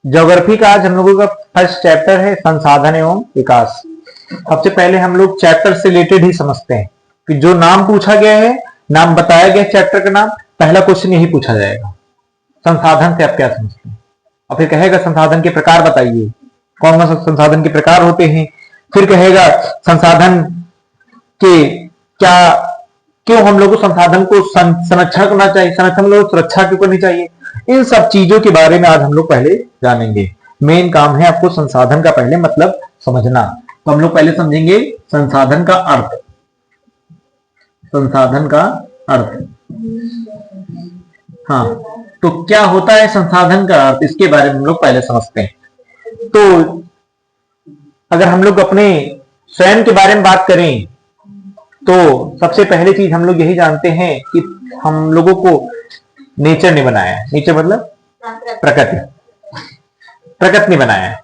Geography का आज हम लोगों का फर्स्ट चैप्टर है संसाधन एवं विकास। सबसे पहले हम लोग चैप्टर से रिलेटेड ही समझते हैं कि जो नाम पूछा गया है, नाम बताया गया चैप्टर का नाम, पहला क्वेश्चन यही पूछा जाएगा, संसाधन से आप क्या समझते हैं। और फिर कहेगा संसाधन के प्रकार बताइए, कौन कौन से संसाधन के प्रकार होते हैं। फिर कहेगा संसाधन के क्या, क्यों हम लोग को संसाधन को संरक्षण करना चाहिए, संरक्षण हम लोग सुरक्षा क्यों करनी चाहिए। इन सब चीजों के बारे में आज हम लोग पहले जानेंगे। मेन काम है आपको संसाधन का पहले मतलब समझना। तो हम लोग पहले समझेंगे संसाधन का अर्थ। संसाधन का अर्थ, हाँ, तो क्या होता है संसाधन का अर्थ, इसके बारे में हम लोग पहले समझते हैं। तो अगर हम लोग अपने स्वयं के बारे में बात करें तो सबसे पहली चीज हम लोग यही जानते हैं कि हम लोगों को नेचर ने बनाया है। नेचर मतलब प्रकृति, प्रकृति ने बनाया है।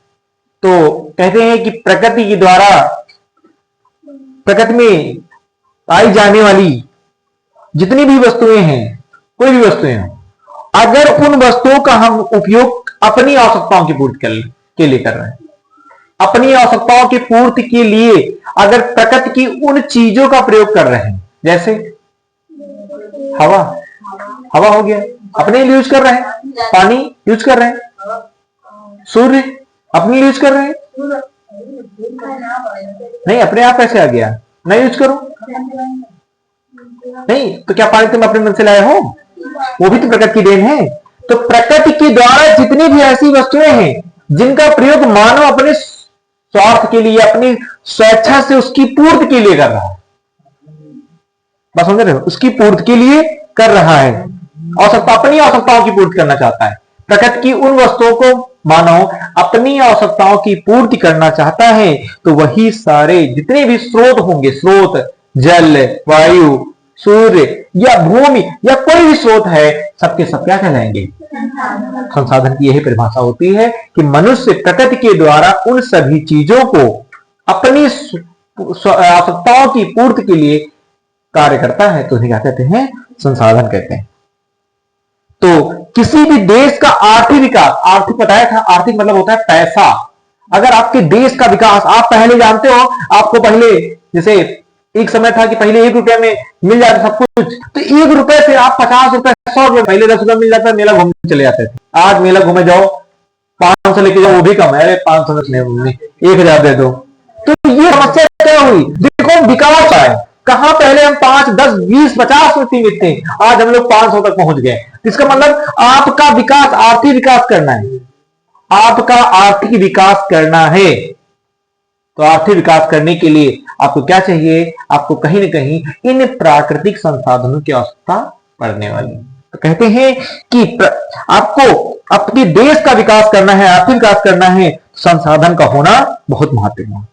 तो कहते हैं कि प्रकृति के द्वारा, प्रकृति में पाई जाने वाली जितनी भी वस्तुएं हैं, कोई भी वस्तुएं हो, अगर उन वस्तुओं का हम उपयोग अपनी आवश्यकताओं की पूर्ति के लिए कर रहे हैं, अपनी आवश्यकताओं की पूर्ति के लिए अगर प्रकृति की उन चीजों का प्रयोग कर रहे हैं, जैसे हवा, हवा हो गया अपने लिए यूज कर रहे हैं, पानी यूज कर रहे हैं, सूर्य अपने लिए यूज कर रहे हैं, नहीं अपने आप कैसे आ गया, नहीं यूज करो, नहीं तो क्या पानी तुम अपने मन से लाए हो, वो भी तो प्रकृति की देन है। तो प्रकृति के द्वारा जितनी भी ऐसी वस्तुएं हैं जिनका प्रयोग मानव अपने स्वार्थ के लिए, अपनी स्वेच्छा से उसकी पूर्ति के लिए कर रहा है, बस समझ रहे हो, उसकी पूर्ति के लिए कर रहा है, आवश्यकता, अपनी आवश्यकताओं की पूर्ति करना चाहता है। प्रकृति की उन वस्तुओं को मानव अपनी आवश्यकताओं की पूर्ति करना चाहता है, तो वही सारे जितने भी स्रोत होंगे, स्रोत जल, वायु, सूर्य या भूमि या कोई भी स्रोत है, सबके सब क्या कहलाएंगे, संसाधन की यही परिभाषा होती है कि मनुष्य प्रकृति के द्वारा उन सभी चीजों को अपनी आवश्यकताओं की पूर्ति के लिए कार्य करता है, तो क्या कहते हैं, संसाधन कहते हैं। तो किसी भी देश का आर्थिक विकास, आर्थिक बताया था, आर्थिक मतलब होता है पैसा। अगर आपके देश का विकास, आप पहले जानते हो, आपको पहले जैसे एक समय था कि पहले 1 रुपए में मिल जाता सब कुछ, तो 1 रुपए से आप 50 रुपए, 100 रुपए, पहले 10 रुपए मिल जाता, मेला घूमने चले जाते थे। आज मेला घूमे जाओ 500 लेके जाओ, वो भी कम है, अरे 500 नहीं 1000 दे दो। तो ये समस्या क्या हुई, देखो विकास है, कहां पहले हम 5, 10, 20, 50 में सीमित थे, आज हम लोग 500 तक पहुंच गए। इसका मतलब आपका विकास, आर्थिक विकास करना है, आपका आर्थिक विकास करना है। तो आर्थिक विकास करने के लिए आपको क्या चाहिए, आपको कहीं ना कहीं इन प्राकृतिक संसाधनों की आवश्यकता पड़ने वाली। तो कहते हैं कि आपको अपने देश का विकास करना है, आर्थिक विकास करना है, संसाधन का होना बहुत महत्वपूर्ण है।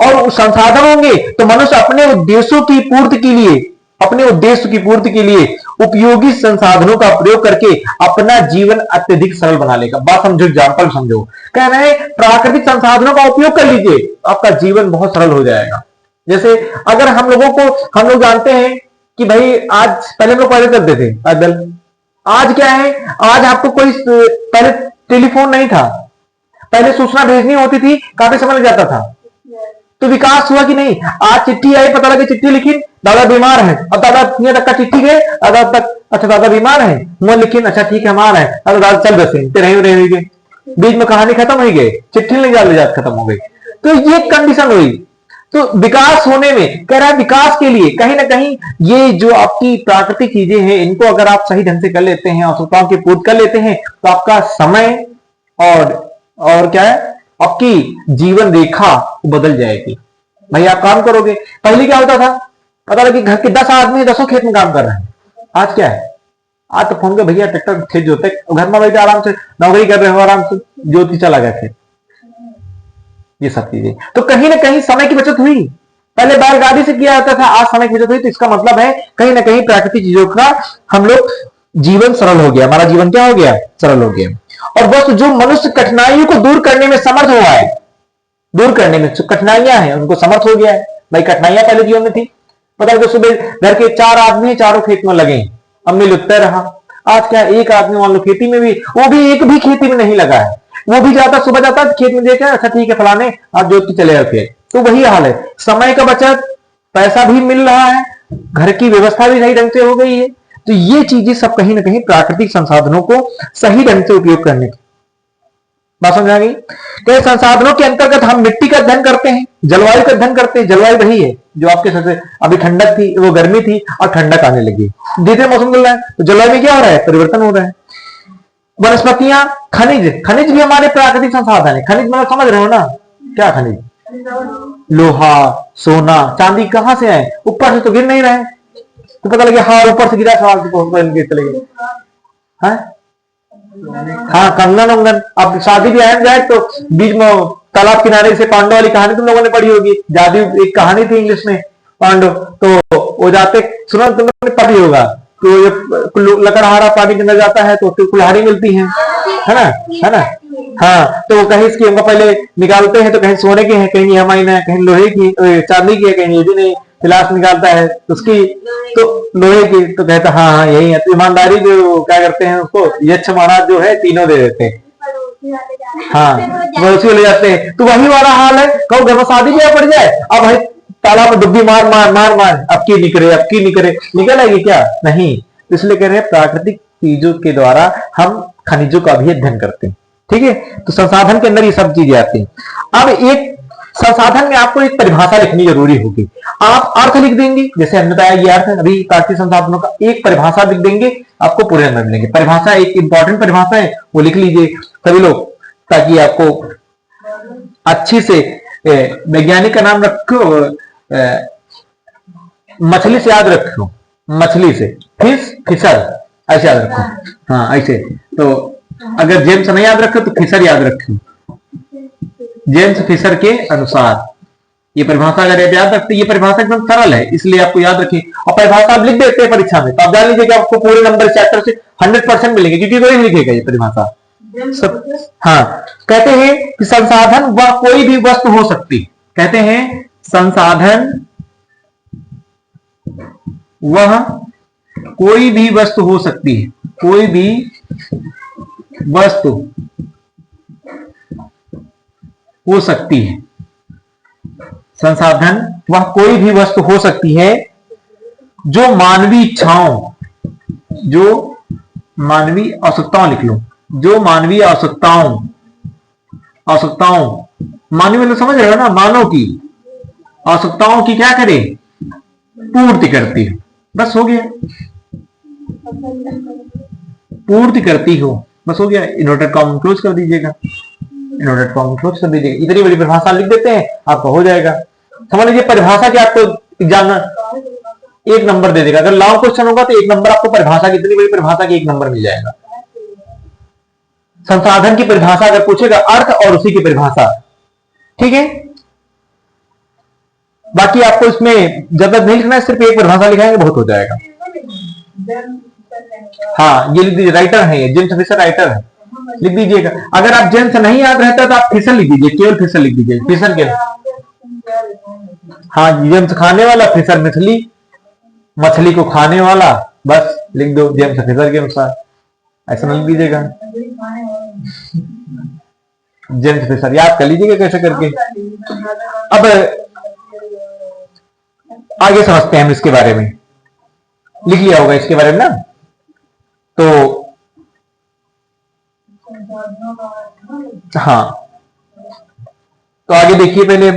और संसाधन होंगे तो मनुष्य अपने उद्देश्यों की पूर्ति के लिए, अपने उद्देश्य की पूर्ति के लिए उपयोगी संसाधनों का प्रयोग करके अपना जीवन अत्यधिक सरल बना लेगा। बात समझो, एग्जाम्पल समझो, कह रहे हैं प्राकृतिक संसाधनों का उपयोग कर लीजिए, आपका जीवन बहुत सरल हो जाएगा। जैसे अगर हम लोग जानते हैं कि भाई आज, पहले हम लोग पैदल चलते थे, पैदल, आज क्या है, आज आपको कोई, पहले टेलीफोन नहीं था, पहले सूचना भेजनी होती थी, काफी समय लग जाता था, तो विकास हुआ कि नहीं। आज चिट्ठी आई, पता लगे चिट्ठी लिखी, दादा बीमार है, अब दादा यहाँ तक का चिट्ठी गए, दादा तक, अच्छा दादा बीमार है, मुंह लिखी, अच्छा ठीक है हमारा है, अगर दादा चल बसे, रहे गए, बीच में कहानी खत्म हो गई, चिट्ठी ले जाते खत्म हो गई। तो ये कंडीशन हुई। तो विकास होने में, कह रहा है विकास के लिए कहीं ना कहीं ये जो आपकी प्राकृतिक चीजें हैं, इनको अगर आप सही ढंग से कर लेते हैं, आवश्यकताओं की पूर्ति कर लेते हैं, तो आपका समय और क्या है, आपकी जीवन रेखा बदल जाएगी। भाई आप काम करोगे, पहले क्या होता था, पता लगे घर के 10 आदमी 10 खेत में काम कर रहे हैं, आज क्या है, आज तो फोन पे भैया ट्रैक्टर खेत जोते, घर में बैठे आराम से नौकरी कर रहे हो, आराम से ज्योति चला गया खेत, ये सब चीजें। तो कहीं ना कहीं समय की बचत हुई, पहले बैलगाड़ी से किया जाता था, आज समय की बचत हुई। तो इसका मतलब है कहीं ना कहीं प्राकृतिक चीजों का हम लोग जीवन सरल हो गया, हमारा जीवन क्या हो गया, सरल हो गया। और बस जो मनुष्य कठिनाइयों को दूर करने में समर्थ हुआ है, दूर करने में कठिनाइयां हैं उनको समर्थ हो गया है। भाई कठिनाइयां पहले जीवन में थी, पता है सुबह घर के 4 आदमी, चारों खेत में लगे, अम्मी लुटता रहा। आज क्या, एक आदमी मान लो खेती में भी, वो भी एक भी खेती में नहीं लगा है, वो भी जाता, सुबह जाता खेत में, देखा अच्छा ठीक है फलाने आप जोत के चले आते। तो वही हाल है, समय का बचत, पैसा भी मिल रहा है, घर की व्यवस्था भी सही ढंग से हो गई है। तो ये चीजें सब कहीं ना कहीं प्राकृतिक संसाधनों को सही ढंग से उपयोग करने की बात समझ आ गई। तो संसाधनों के अंतर्गत हम मिट्टी का अध्ययन करते हैं, जलवायु का अध्ययन करते हैं। जलवायु वही है जो आपके सबसे, अभी ठंडक थी, वो गर्मी थी और ठंडक आने लगी, धीरे धीरे मौसम बदल रहा है, तो जलवायु में क्या हो रहा है, परिवर्तन हो रहा है। वनस्पतियां, खनिज, खनिज भी हमारे प्राकृतिक संसाधन है। खनिज मतलब समझ रहे हो ना, क्या खनिज, लोहा, सोना, चांदी कहां से आए, ऊपर से तो गिर नहीं रहे, तो पता लगे हाँ ऊपर से गिरा, सवाल से चले गए। हाँ कंगन उंगन, अब शादी भी आए जाए तो बीच में तालाब किनारे से पांडव वाली कहानी तुम लोगों ने पढ़ी होगी, जादू एक कहानी थी इंग्लिश में, पांडव तो वो जाते, सुना तुमने पढ़ी होगा, तो लकड़हारा पानी के अंदर जाता है तो कुल्हाड़ी मिलती है ना, है ना। हाँ तो कहीं इसकी उनका पहले निकालते हैं तो कहीं सोने की है, कहीं हमारी है, कहीं लोहे की, चांदी की है, कहीं ये भी नहीं, गिलास निकालता है उसकी तो लोहे की, तो कहता हाँ हाँ यही है। तो ईमानदारी जो क्या करते हैं उसको यक्ष महाराज जो है तीनों दे देते हैं, हाँ वो उसी ले जाते हैं। तो वही वाला हाल है, कहो घर में शादी ब्याह पड़ जाए, अब भाई तालाब में डुब्बी मार मार मार मार, अब की निकले, अब की निकले, निकल आएगी क्या, नहीं। इसलिए कह रहे हैं प्राकृतिक चीजों के द्वारा हम खनिजों का भी अध्ययन करते हैं, ठीक है। तो संसाधन के अंदर ये सब चीजें आती हैं। अब एक संसाधन में आपको एक परिभाषा लिखनी जरूरी होगी। आप अर्थ लिख देंगे, जैसे हमने बताया ये अर्थ है, अभी प्राकृतिक संसाधनों का एक परिभाषा लिख देंगे, आपको पूरे नंबर मिलेंगे। परिभाषा एक इंपॉर्टेंट परिभाषा है, वो लिख लीजिए सभी लोग, ताकि आपको अच्छी से, वैज्ञानिक का नाम रखो, मछली से याद रखो, मछली से, फिश, फिशर, ऐसे याद रखो, हाँ ऐसे। तो अगर जेम्स नहीं याद रखो तो फिशर याद रखो, जेम्स फिशर के अनुसार ये परिभाषा अगर आप याद रखते, ये परिभाषा एकदम सरल है इसलिए आपको याद रखिए। और परिभाषा आप लिख देते हैं परीक्षा में तो आप जान लीजिए कि आपको पूरे नंबर चैप्टर से 100% मिलेंगे, क्योंकि कोई लिखेगा ये परिभाषा सब। हाँ कहते हैं कि संसाधन वह कोई भी वस्तु हो सकती, कहते हैं संसाधन वह कोई भी वस्तु हो सकती है, कोई भी वस्तु हो सकती है। संसाधन वह कोई भी वस्तु हो सकती है जो मानवीय इच्छाओं, जो मानवीय आवश्यकताओं, लिख लो, जो मानवीय आवश्यकताओं, मानवीय मतलब समझ रहे हो ना, मानव की आवश्यकताओं की क्या करे, पूर्ति करती हो, बस हो गया, पूर्ति करती हो, बस हो गया। इन्वर्टेड कॉमा क्लोज कर दीजिएगा, इन्वर्टेड कॉमा क्लोज कर दीजिएगा। इतनी बड़ी परिभाषा लिख देते हैं, आपका हो जाएगा। समझ लीजिए परिभाषा के आपको एग्जाम 1 नंबर दे देगा, अगर लॉन्ग क्वेश्चन होगा तो 1 नंबर आपको परिभाषा की, इतनी बड़ी परिभाषा की 1 नंबर मिल जाएगा। संसाधन की परिभाषा अगर पूछेगा, अर्थ और उसी की परिभाषा, ठीक है। बाकी आपको इसमें ज्यादा नहीं लिखना है, सिर्फ एक परिभाषा लिखाएंगे बहुत हो जाएगा। हाँ ये लिख दीजिए, राइटर है ये, जेम्स फिशर राइटर है, लिख दीजिएगा। अगर आप जेम्स नहीं याद रहता तो आप फिशर लिख दीजिए, केवल फिशर लिख दीजिए, फिशर के, हाँ जेम्स खाने वाला, फिशर मछली, मछली को खाने वाला, बस लिख दो जेम्स फिशर के अनुसार, ऐसा नहीं लिख दीजिएगा। जेम्स फिशर याद कर लीजिएगा कैसे करके। अब आगे समझते हैं हम इसके बारे में, लिख लिया होगा इसके बारे में ना, तो हाँ तो आगे देखिए पहले,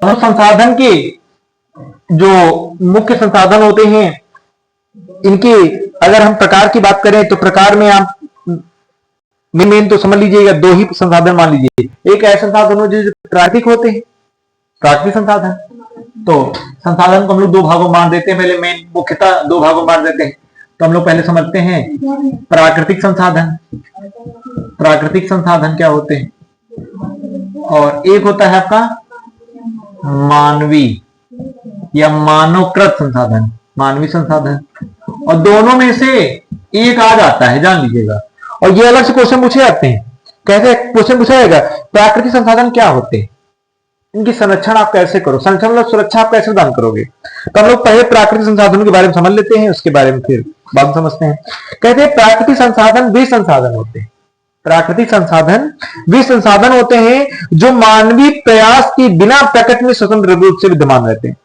और संसाधन के जो मुख्य संसाधन होते हैं, इनके अगर हम प्रकार की बात करें तो प्रकार में आप मेन तो समझ लीजिएगा 2 ही संसाधन मान लीजिए। एक ऐसे संसाधन हो जो प्राकृतिक होते हैं, प्राकृतिक संसाधन, तो संसाधन को हम लोग 2 भागों में बांट देते हैं, पहले मेन मुख्यतः 2 भागों में बांट देते हैं। तो हम लोग पहले समझते हैं प्राकृतिक संसाधन। प्राकृतिक संसाधन क्या होते हैं, और एक होता है आपका मानवीय या मानवकृत संसाधन, मानवीय संसाधन, और दोनों में से एक आ जाता है, जान लीजिएगा। और ये अलग से क्वेश्चन पूछे जाते हैं, कैसे क्वेश्चन पूछा जाएगा, प्राकृतिक संसाधन क्या होते हैं, इनकी संरक्षण आप कैसे करो, संरक्षण मतलब सुरक्षा आप कैसे प्रदान करोगे। तो हम लोग पहले प्राकृतिक संसाधनों के बारे में समझ लेते हैं, उसके बारे में फिर बाद समझते हैं। कहते हैं प्राकृतिक संसाधन वे संसाधन होते हैं, प्राकृतिक संसाधन वे संसाधन होते हैं जो मानवीय प्रयास के बिना प्रकृति में स्वतंत्र रूप से विद्यमान रहते हैं।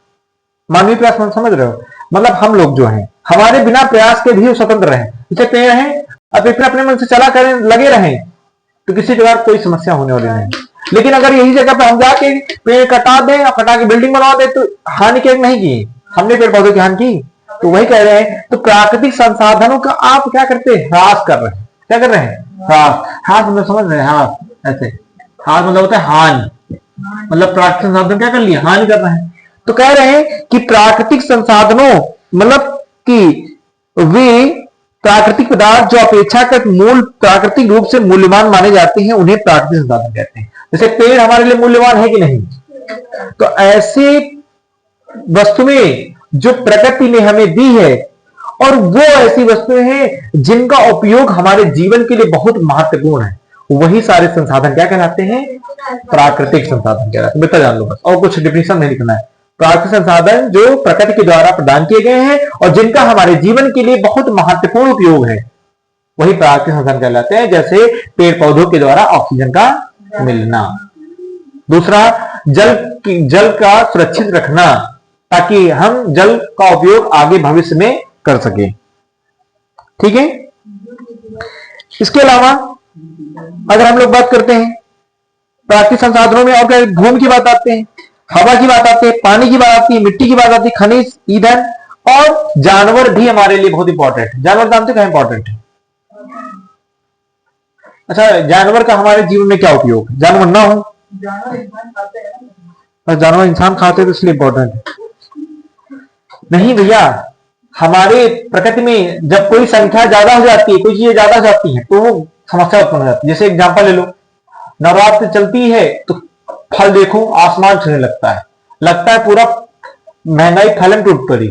मानवीय प्रयास समझ रहे हो, मतलब हम लोग जो हैं हमारे बिना प्रयास के भी स्वतंत्र रहे। जैसे पेड़ है, अब अपने मन से चला करें लगे रहे तो किसी प्रकार कोई समस्या होने वाली नहीं। लेकिन अगर यही जगह पे हम जाके पेड़ कटा दें और कटा के बिल्डिंग बनवा दें तो हानि क्या नहीं की, हमने पेड़ पौधों की हानि की। तो वही कह रहे हैं, तो प्राकृतिक संसाधनों का आप क्या करते हैं, ह्रास कर रहे हैं। क्या कर रहे हैं, ह्रास मतलब समझ रहे हैं, ह्रास ऐसे, ह्रास मतलब होता है हानि, मतलब प्राकृतिक संसाधन क्या कर लिए, हानि कर रहे हैं। तो कह रहे हैं कि प्राकृतिक संसाधनों मतलब कि वे प्राकृतिक पदार्थ जो अपेक्षाकृत मूल प्राकृतिक रूप से मूल्यवान माने जाते हैं उन्हें प्राकृतिक संसाधन कहते हैं। जैसे पेड़ हमारे लिए मूल्यवान है कि नहीं, तो ऐसे वस्तुएं जो प्रकृति ने हमें दी है और वो ऐसी वस्तुएं हैं जिनका उपयोग हमारे जीवन के लिए बहुत महत्वपूर्ण है, वही सारे संसाधन क्या कहलाते हैं, प्राकृतिक संसाधन कहलाते हैं। बेटा जान लो बस, और कुछ डिफिनेशन नहीं लिखना है। प्राकृतिक संसाधन जो प्रकृति के द्वारा प्रदान किए गए हैं और जिनका हमारे जीवन के लिए बहुत महत्वपूर्ण उपयोग है, वही प्राकृतिक संसाधन कहलाते हैं। जैसे पेड़ पौधों के द्वारा ऑक्सीजन का मिलना। दूसरा, जल का सुरक्षित रखना ताकि हम जल का उपयोग आगे भविष्य में कर सके। ठीक है। इसके अलावा अगर हम लोग बात करते हैं प्राकृतिक संसाधनों में, और क्या, भूमि की बात आते हैं, हवा की बात आती है, पानी की बात आती है, मिट्टी की बात आती है, खनिज, ईंधन और जानवर भी हमारे लिए बहुत इंपॉर्टेंट है। जानवर जानते हो क्या इंपॉर्टेंट है? अच्छा, जानवर का हमारे जीवन में क्या उपयोग, जानवर ना हो, जानवर इंसान खाते हैं तो इसलिए इंपॉर्टेंट है नहीं भैया। हमारे प्रकृति में जब कोई संख्या ज्यादा हो जाती है, कोई चीजें ज्यादा हो जाती है तो वो समस्या उत्पन्न हो जाती है। जैसे एग्जांपल ले लो, नवरात्र चलती है तो फल देखो आसमान छूने लगता है पूरा महंगाई फैलन टूट पड़ी।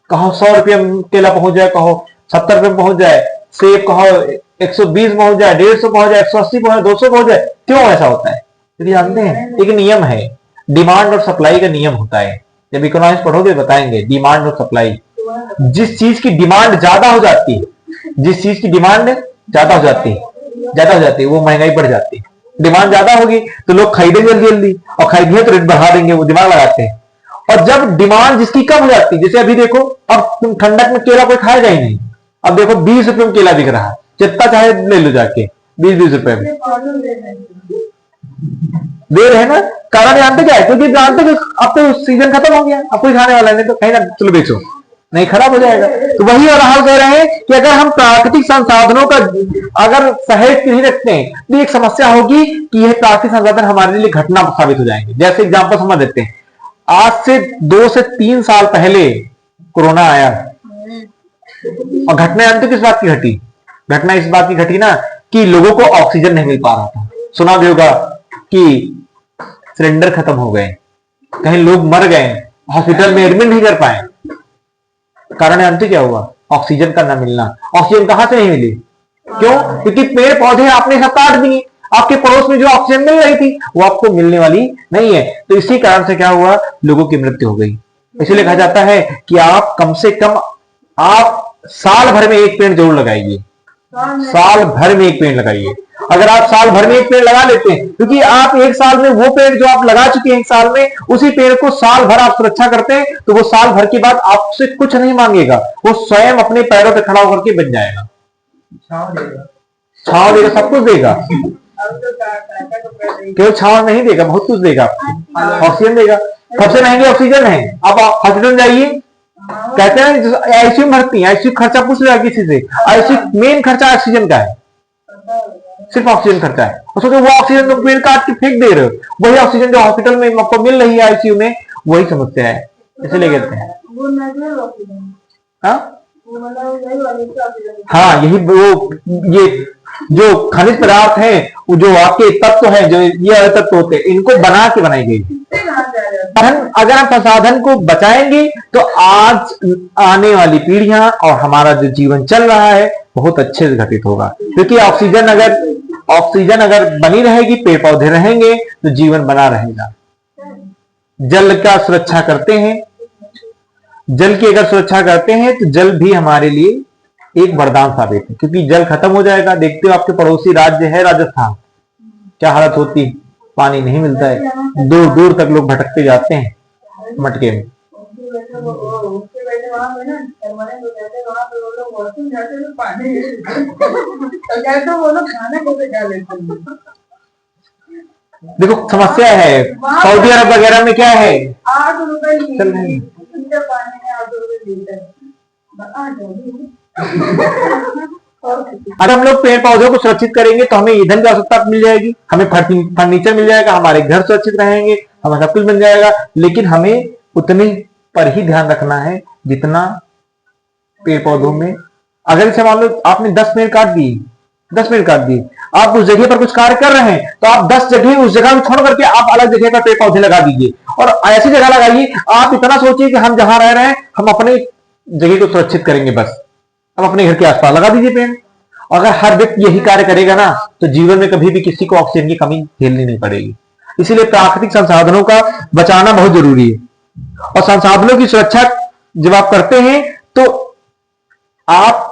कहो 100 रुपये केला पहुंच जाए, कहो 70 रुपये पहुंच जाए, सेब कहो 120 पहुंच जाए, 150 पहुंच जाए, 180 पहुंच जाए, 200 पहुंच जाए। क्यों ऐसा होता है? क्योंकि जानते हैं एक नियम है, डिमांड और सप्लाई का नियम होता है। जब इकोनॉमिक्स पढ़ोगे बताएंगे, डिमांड और सप्लाई। जिस चीज की डिमांड ज्यादा हो जाती है, जिस चीज की डिमांड ज्यादा हो जाती है वो महंगाई बढ़ जाती है। डिमांड ज्यादा होगी तो लोग खरीदेंगे जल्दी, और खरीदेंगे तो रेट बढ़ा देंगे, वो दिमाग लगाते हैं। और जब डिमांड जिसकी कम हो जाती है, जैसे अभी देखो, अब तुम ठंडक में केला कोई खाएगा ही नहीं। अब देखो 20 रुपए में केला बिक रहा है, जितना चाहे ले लो जाके, 20-20 रुपए में दे रहे हैं ना। कारण जानते क्या है? क्योंकि जानते कि अब तो सीजन खत्म हो गया, अब कोई खाने वाला नहीं, तो कहीं ना चलो बेचो, नहीं खराब हो जाएगा। तो वही और हाल कह रहे हैं कि अगर हम प्राकृतिक संसाधनों का अगर सहेज नहीं रखते हैं तो एक समस्या होगी कि यह प्राकृतिक संसाधन हमारे लिए घटना साबित हो जाएंगे। जैसे एग्जांपल समझ देते हैं, आज से 2 से 3 साल पहले कोरोना आया और घटना जानते किस बात की घटी? घटना इस बात की घटी ना कि लोगों को ऑक्सीजन नहीं मिल पा रहा था। सुना भी होगा कि सिलेंडर खत्म हो गए, कहीं लोग मर गए, हॉस्पिटल में एडमिट नहीं कर पाए। कारण जानते क्या हुआ? ऑक्सीजन का ना मिलना। ऑक्सीजन कहां से नहीं मिली? क्यों? क्योंकि पेड़ पौधे आपने सब काट दिए, आपके पड़ोस में जो ऑक्सीजन मिल रही थी वो आपको मिलने वाली नहीं है। तो इसी कारण से क्या हुआ? लोगों की मृत्यु हो गई। इसलिए कहा जाता है कि आप कम से कम आप साल भर में एक पेड़ जरूर लगाइए, साल भर में एक पेड़ लगाइए। अगर आप साल भर में एक पेड़ लगा लेते हैं, क्योंकि आप एक साल में वो पेड़ जो आप लगा चुके हैं एक साल में, उसी पेड़ को साल भर आप सुरक्षा करते हैं, तो वो साल भर के बाद आपसे कुछ नहीं मांगेगा, वो स्वयं अपने पैरों पे खड़ा होकर के बन जाएगा, छांव देगा, सब कुछ देगा। केवल छांव नहीं देगा, बहुत कुछ देगा, ऑक्सीजन देगा। सबसे महंगी ऑक्सीजन है। अब हॉस्पिटल जाइए, कहते हैं आईसीयू में भर्ती, आईसीयू खर्चा पूछ लिया किसी से, आईसीयू मेन खर्चा ऑक्सीजन का है, सिर्फ ऑक्सीजन खर्चा है। और सोचो वो ऑक्सीजन तो पेड़ काट के फेंक दे रहे हो, वही ऑक्सीजन जो हॉस्पिटल में आपको मिल रही है आईसीयू में, वही समस्या है। इसलिए कहते हैं हाँ, यही वो ये जो खनिज पदार्थ हैं, जो आपके तत्व हैं, जो ये तत्व होते हैं, इनको बना के बनाई गई। अगर हम संसाधन को बचाएंगे तो आज आने वाली पीढ़ियां और हमारा जो जीवन चल रहा है बहुत अच्छे से घटित होगा। क्योंकि ऑक्सीजन अगर बनी रहेगी, पेड़ पौधे रहेंगे तो जीवन बना रहेगा। जल का सुरक्षा करते हैं, जल की अगर सुरक्षा करते हैं तो जल भी हमारे लिए एक वरदान साबित है, क्योंकि जल खत्म हो जाएगा। देखते हो आपके पड़ोसी राज्य है राजस्थान, क्या हालत होती है, पानी नहीं मिलता है, दूर दूर तक लोग भटकते जाते हैं मटके में। देखो समस्या है, सऊदी अरब वगैरह में क्या है, 8 रुपए चल रही पानी में 8 रुपए लीटर। अगर हम लोग पेड़ पौधों को सुरक्षित करेंगे तो हमें ईंधन की आवश्यकता मिल जाएगी, हमें फर्नीचर मिल जाएगा, हमारे घर सुरक्षित रहेंगे, हमें सब कुछ मिल जाएगा। लेकिन हमें उतने पर ही ध्यान रखना है जितना पेड़ पौधों में। अगर इसे मान लो आपने 10 पेड़ काट दिए, 10 पेड़ काट दिए, आप उस जगह पर कुछ कार्य कर रहे हैं तो आप 10 जगह उस जगह को छोड़ करके आप अलग जगह पर पेड़ पौधे लगा दीजिए, और ऐसी जगह लगाइए। आप इतना सोचिए कि हम जहां रह रहे हैं हम अपने जगह को सुरक्षित करेंगे, बस हम अपने घर के आसपास लगा दीजिए पेड़। अगर हर व्यक्ति यही कार्य करेगा ना तो जीवन में कभी भी किसी को ऑक्सीजन की कमी झेलनी नहीं पड़ेगी। इसीलिए प्राकृतिक संसाधनों का बचाना बहुत जरूरी है, और संसाधनों की सुरक्षा जब आप करते हैं तो आप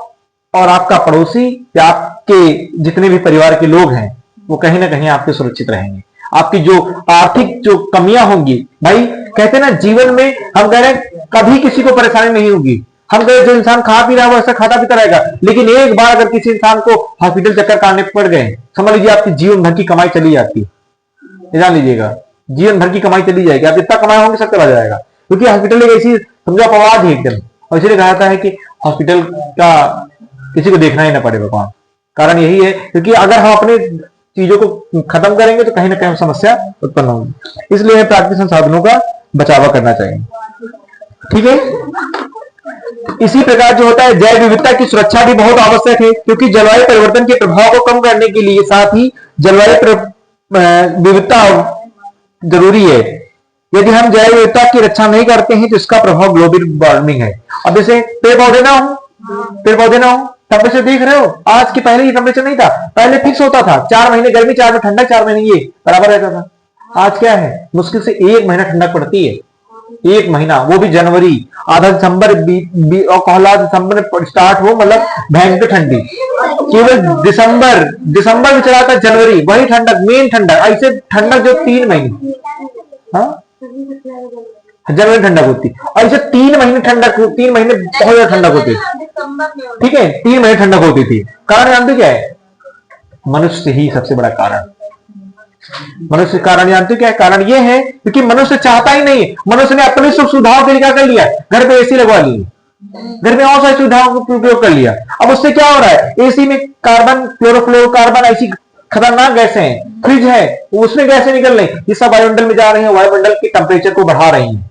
और आपका पड़ोसी या आपके जितने भी परिवार के लोग हैं वो कहीं ना कहीं आपके सुरक्षित रहेंगे। आपकी जो आर्थिक जो कमियां होंगी, भाई कहते हैं ना जीवन में, हम कह रहे हैं कभी किसी को परेशानी नहीं होगी। हम कह रहे जो इंसान खा पी रहा है वो ऐसा खाता पीता रहेगा, लेकिन एक बार अगर किसी इंसान को हॉस्पिटल चक्कर काटने पड़ गए, समझ लीजिए आपकी जीवन भर की कमाई चली जाती है। जान लीजिएगा जीवन भर की कमाई चली जाएगी, आप जितना कमाए होंगे सब चला जाएगा, क्योंकि हॉस्पिटल एक ऐसी समझो अपवाद है एकदम। और इसलिए कहा जाता है कि हॉस्पिटल का किसी को देखना ही ना पड़े भगवान। कारण यही है क्योंकि अगर हम अपने चीजों को खत्म करेंगे तो कहीं ना कहीं समस्या उत्पन्न होगी। इसलिए हमें प्राकृतिक संसाधनों का बचाव करना चाहिए, ठीक है। इसी प्रकार जो होता है जैव विविधता की सुरक्षा भी बहुत आवश्यक है, क्योंकि जलवायु परिवर्तन के प्रभाव को कम करने के लिए साथ ही जलवायु विविधता जरूरी है। यदि हम जैव विविधता की रक्षा नहीं करते हैं तो इसका प्रभाव ग्लोबल वार्मिंग है। अब जैसे पेड़ पौधे ना हो, टेम्परेचर देख रहे हो, आज के पहले ये टेम्परेचर नहीं था, पहले फिक्स होता था 4 महीने गर्मी, 4 महीने ठंडक, 4 महीने ये बराबर रहता था। आज क्या है, मुश्किल से 1 महीना ठंडक पड़ती है, 1 महीना, वो भी जनवरी, आधा दिसंबर और कहला दिसंबर में स्टार्ट हो, मतलब भयंकर ठंडी। केवल दिसंबर में चला था जनवरी, वही ठंडक, मेन ठंडक। ऐसे ठंडक जो 3 महीने, हाँ जनवरी ठंडक होती, और ऐसे 3 महीने ठंडक, 3 महीने बहुत ज्यादा ठंडक होती, ठीक है, 3 महीने ठंडक होती थी। कारण जानते क्या है, मनुष्य ही सबसे बड़ा कारण। मनुष्य कारण जानते क्या है, कारण ये है क्योंकि मनुष्य चाहता ही नहीं है, मनुष्य ने अपनी सुख सुविधाओं के लिए क्या कर लिया, घर पे एसी लगवा ली, घर में और सारी सुविधाओं का उपयोग कर लिया। अब उससे क्या हो रहा है, एसी में कार्बन, क्लोरोफ्लोरोकार्बन ऐसी खतरनाक गैसें हैं, फ्रिज है उसमें गैसें निकल रही, ये सब वायुमंडल में जा रही है, वायुमंडल के टेम्परेचर को बढ़ा रही है,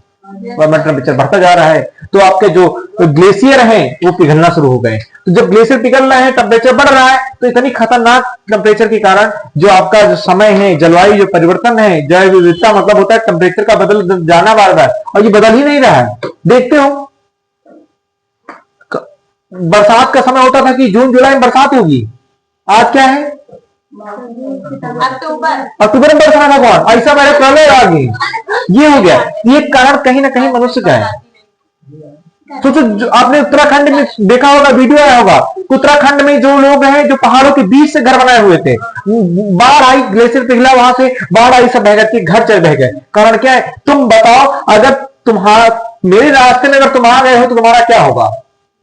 वायुमंडल टेम्परेचर बढ़ता जा रहा है। तो आपके जो ग्लेशियर हैं वो पिघलना शुरू हो गए। तो जब ग्लेशियर पिघल रहे हैं, टेम्परेचर बढ़ रहा है, तो इतनी खतरनाक टेम्परेचर के कारण जो आपका जो समय है, जलवायु जो परिवर्तन है, जैव विविधता मतलब होता है टेम्परेचर का बदल जाना बार बार, और ये बदल ही नहीं रहा है। देखते हो बरसात का समय होता था कि जून जुलाई में बरसात होगी, आज क्या है अक्टूबर में बरसात है, कौन ऐसा मेरे प्रलय आ गई, ये हो गया। ये कारण कहीं ना कहीं मनुष्य का है। सोचो आपने उत्तराखंड में देखा होगा, वीडियो आया होगा, उत्तराखंड में जो लोग हैं जो पहाड़ों के बीच से घर बनाए हुए थे, बाढ़ आई, ग्लेशियर पिघला, वहां से बाढ़ आई, सब बह गए, घर चल बह गए। कारण क्या है, तुम बताओ, अगर तुम्हारा मेरे रास्ते में अगर तुम आ गए हो तो तुम्हारा क्या होगा।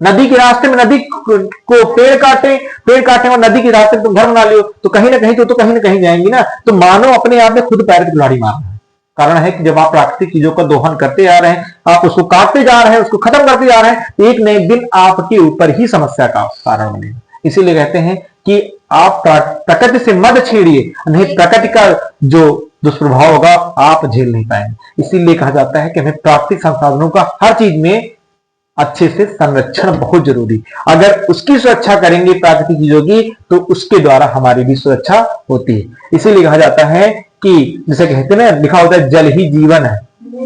नदी के रास्ते में नदी को पेड़ काटे और नदी के रास्ते में तुम घर बना लियो तो कहीं ना कहीं तो कहीं ना कहीं जाएंगी ना। तो मानो अपने आप में खुद पैर की कुल्हाड़ी मारना है। कारण है कि जब आप प्राकृतिक चीजों का दोहन करते जा रहे हैं, आप उसको काटते जा रहे हैं, उसको खत्म करते जा रहे हैं, तो एक नए दिन आपके ऊपर ही समस्या का कारण बनेगा। इसीलिए कहते हैं कि आप प्रकृति से मत छेड़िए, नहीं प्रकृति का जो दुष्प्रभाव होगा आप झेल नहीं पाएंगे। इसीलिए कहा जाता है कि हमें प्राकृतिक संसाधनों का हर चीज में अच्छे से संरक्षण बहुत जरूरी। अगर उसकी सुरक्षा करेंगे प्राकृतिक चीजों की तो उसके द्वारा हमारी भी सुरक्षा होती है। इसीलिए कहा जाता है कि जैसे कहते हैं ना, लिखा होता है जल ही जीवन है,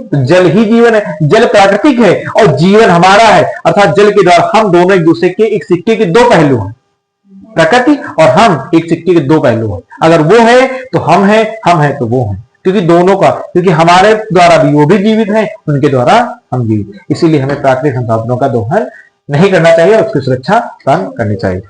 तो जल ही जीवन है, जल प्राकृतिक है और जीवन हमारा है। अर्थात जल के द्वारा हम दोनों एक दूसरे के, एक सिक्के के 2 पहलू हैं, प्रकृति और हम एक सिक्के के 2 पहलू हैं। अगर वो है तो हम हैं तो वो हैं। क्योंकि दोनों का, क्योंकि हमारे द्वारा भी वो भी जीवित हैं, उनके द्वारा हम जीवित, इसीलिए हमें प्राकृतिक संसाधनों का दोहन नहीं करना चाहिए, उसकी सुरक्षा करनी चाहिए।